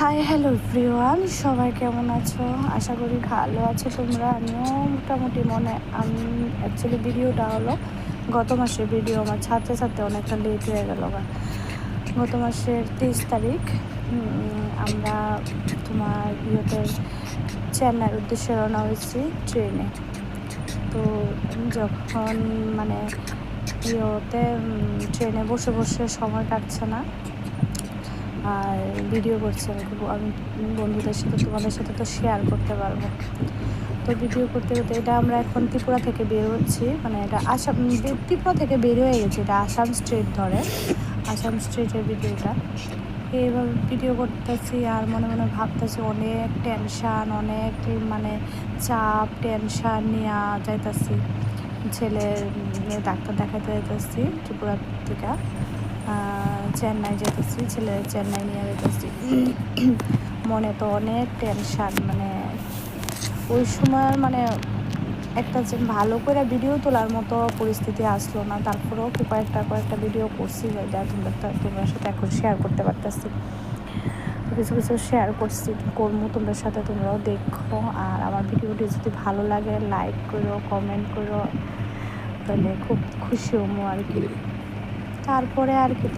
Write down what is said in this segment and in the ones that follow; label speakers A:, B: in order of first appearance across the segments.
A: Hi hello everyone, সবাই কেমন আছো? আশা করি ভালো আছো তোমরা। আমিও মোটামুটি আমি অ্যাকচুয়ালি ভিডিওটা হলো গত মাসের ভিডিও। আমার ছাড়তে ছাড়তে অনেকটা লেট হয়ে গেল। গত মাসের 23 তারিখ আমরা তোমার চেন্নাইয়ের উদ্দেশ্যে রওনা হয়েছি ট্রেনে। তো যখন মানে ট্রেনে বসে বসে সময় কাটছে না, আর ভিডিও করছি আমি বন্ধুদের সাথে, তোমাদের সাথে তো শেয়ার করতে পারবো। তো ভিডিও করতে করতে এটা আমরা এখন ত্রিপুরা থেকে বের হচ্ছি, মানে এটা আসাম, ত্রিপুরা থেকে বের হয়ে গেছে, এটা আসাম স্ট্রিট ধরে, আসাম স্ট্রিটের ভিডিওটা। এইভাবে ভিডিও করতেছি আর মনে মনে ভাবতেছি অনেক টেনশান, অনেক মানে চাপ টেনশান নিয়ে যাইতেছি। ছেলের ডাক্তার দেখাতে যাইতেছি ত্রিপুরা থেকে, চেন্নাই যেতেছি, ছেলে চেন্নাই নিয়ে যেতেছি। মনে তো অনেক টেনশান, মানে ওই সময় মানে একটা যে ভালো করে ভিডিও তোলার মতো পরিস্থিতি আসলো না। তারপরেও কয়েকটা ভিডিও করছি, যা তোমার সাথে এখন শেয়ার করতে পারতেছি। কিছু কিছু শেয়ার করবো তোমাদের সাথে, তোমরাও দেখো। আর আমার ভিডিওটি যদি ভালো লাগে লাইক করো, কমেন্ট করো, তাহলে খুব খুশি হবো আর কি। তারপরে আর কি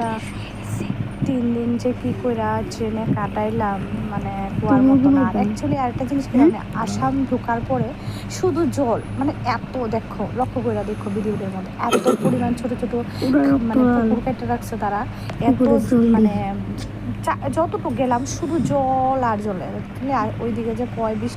A: 3 দিন যে কী করে ট্রেনে কাটাইলাম, মানে কুয়ার মতো না। আর অ্যাকচুয়ালি আরেকটা জিনিস কি, মানে আসাম ঢোকার পরে শুধু জল, মানে এত লক্ষ্য করে দেখো ভিডিওদের মধ্যে এত পরিমাণ ছোট ছোট মানে পুকুর কেটে রাখছে তারা, এত মানে যতটুকু গেলাম শুধু জল আর জলে। আর ওইদিকে যে বৃষ্টি